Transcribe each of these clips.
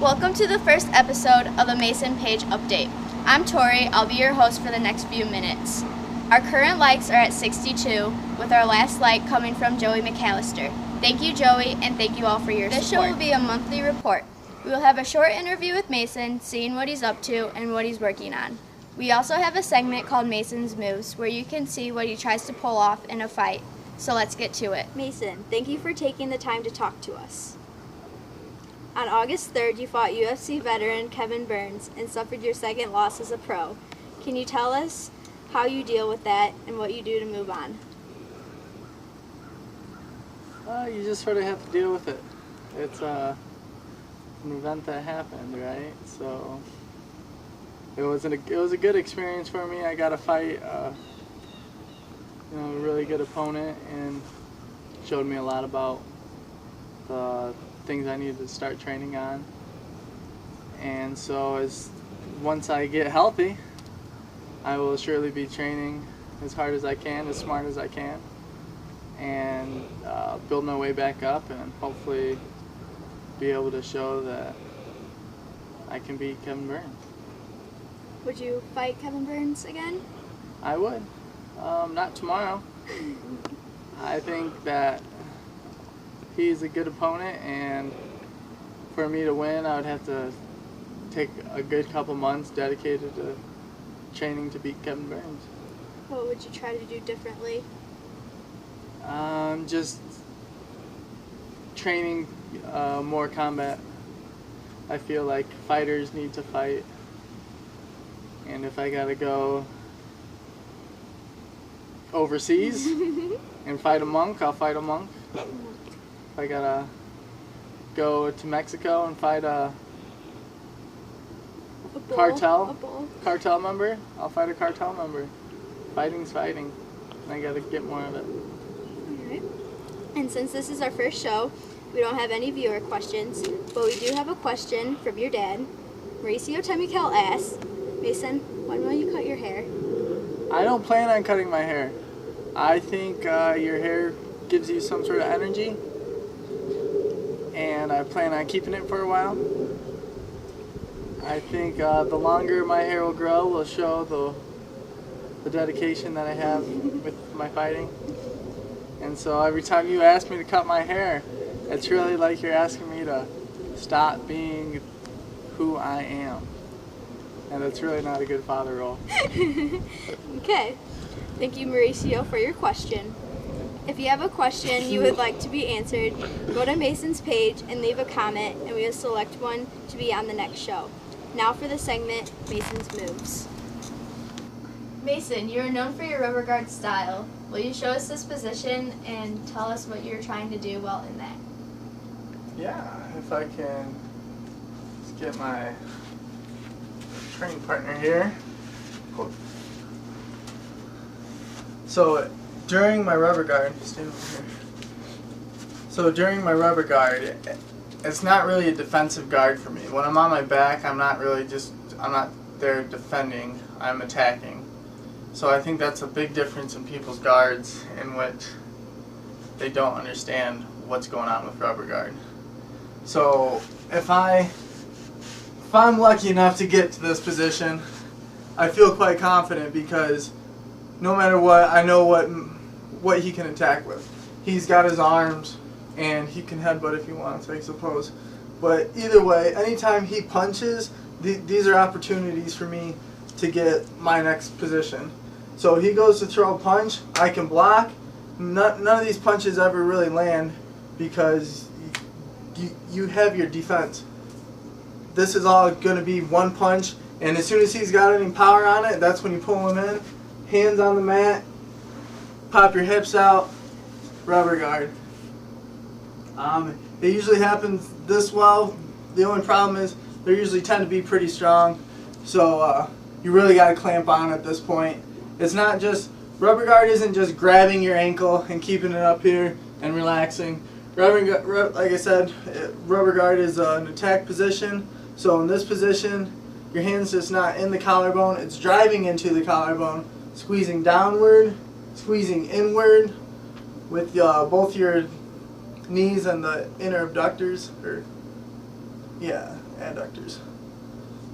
Welcome to the first episode of the Mason Page Update. I'm Tori. I'll be your host for the next few minutes. Our current likes are at 62, with our last like coming from Joey McAllister. Thank you, Joey, and thank you all for your support. This show will be a monthly report. We will have a short interview with Mason, seeing what he's up to and what he's working on. We also have a segment called Mason's Moves, where you can see what he tries to pull off in a fight. So let's get to it. Mason, thank you for taking the time to talk to us. On August 3rd, you fought UFC veteran Kevin Burns and suffered your second loss as a pro. Can you tell us how you deal with that and what you do to move on? You just sort of have to deal with it. It's an event that happened, right? So it was a good experience for me. I got to fight a really good opponent, and showed me a lot about the things I needed to start training on. And so once I get healthy, I will surely be training as hard as I can, as smart as I can, and build my way back up, and hopefully be able to show that I can beat Kevin Burns. Would you fight Kevin Burns again? I would. Not tomorrow. I think that he's a good opponent, and for me to win, I would have to take a good couple months dedicated to training to beat Kevin Burns. What would you try to do differently? Just training more combat. I feel like fighters need to fight, and if I gotta go overseas and fight a monk, I'll fight a monk. If I gotta go to Mexico and fight a cartel member, I'll fight a cartel member. Fighting's fighting, and I gotta get more of it. Alright. And since this is our first show, we don't have any viewer questions, but we do have a question from your dad. Mauricio Temikel asks, Mason, when will you cut your hair? I don't plan on cutting my hair. I think your hair gives you some sort of energy, and I plan on keeping it for a while. I think the longer my hair will grow will show the dedication that I have with my fighting. And so every time you ask me to cut my hair, it's really like you're asking me to stop being who I am. And it's really not a good father role. Okay. Thank you, Mauricio, for your question. If you have a question you would like to be answered, go to Mason's page and leave a comment, and we will select one to be on the next show. Now for the segment, Mason's Moves. Mason, you are known for your rubber guard style. Will you show us this position and tell us what you're trying to do while in that? Yeah, if I can just get my training partner here. So during my rubber guard, stand over here. So during my rubber guard, it's not really a defensive guard for me. When I'm on my back, I'm not there defending, I'm attacking. So I think that's a big difference in people's guards, in which they don't understand what's going on with rubber guard. So if I'm lucky enough to get to this position, I feel quite confident, because no matter what, I know what he can attack with. He's got his arms, and he can headbutt if he wants, I suppose. But either way, anytime he punches, these are opportunities for me to get my next position. So he goes to throw a punch, I can block. None of these punches ever really land, because you have your defense. This is all going to be one punch, and as soon as he's got any power on it, that's when you pull him in. Hands on the mat, pop your hips out, rubber guard. It usually happens this well. The only problem is they usually tend to be pretty strong, so you really got to clamp on at this point. It's not just, rubber guard isn't just grabbing your ankle and keeping it up here and relaxing. Like I said, rubber guard is an attack position. So in this position, your hand's just not in the collarbone, it's driving into the collarbone, squeezing downward, squeezing inward with both your knees and the inner abductors, adductors.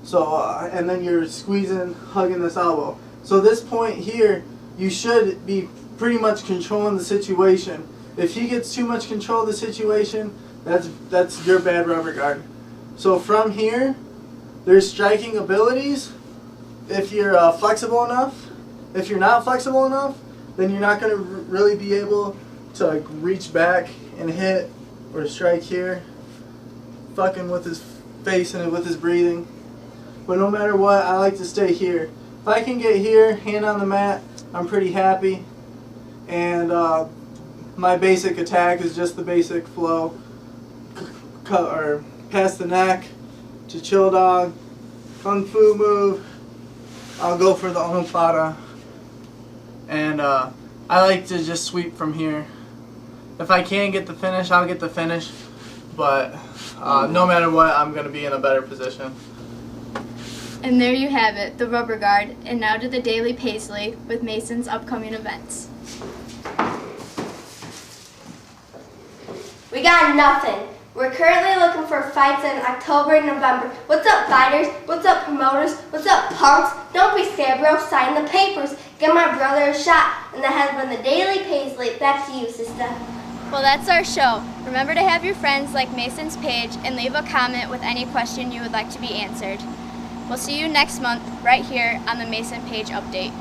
So, and then you're squeezing, hugging this elbow. So this point here, you should be pretty much controlling the situation. If he gets too much control of the situation, that's your bad rubber guard. So from here, there's striking abilities. If you're flexible enough. If you're not flexible enough, then you're not going to really be able to like reach back and hit or strike here, fucking with his face and with his breathing. But no matter what, I like to stay here. If I can get here, hand on the mat, I'm pretty happy. And my basic attack is just the basic flow, or past the neck to chill dog, kung fu move. I'll go for the omoplata. And I like to just sweep from here. If I can get the finish, I'll get the finish. But no matter what, I'm going to be in a better position. And there you have it, the rubber guard. And now to the Daily Paisley with Mason's upcoming events. We got nothing. We're currently looking for fights in October and November. What's up, fighters? What's up, promoters? What's up, punks? Don't be scared, bro. Sign the papers. Give my brother a shot. And that has been the Daily Paisley. Back to you, sister. Well, that's our show. Remember to have your friends like Mason's page and leave a comment with any question you would like to be answered. We'll see you next month right here on the Mason Page Update.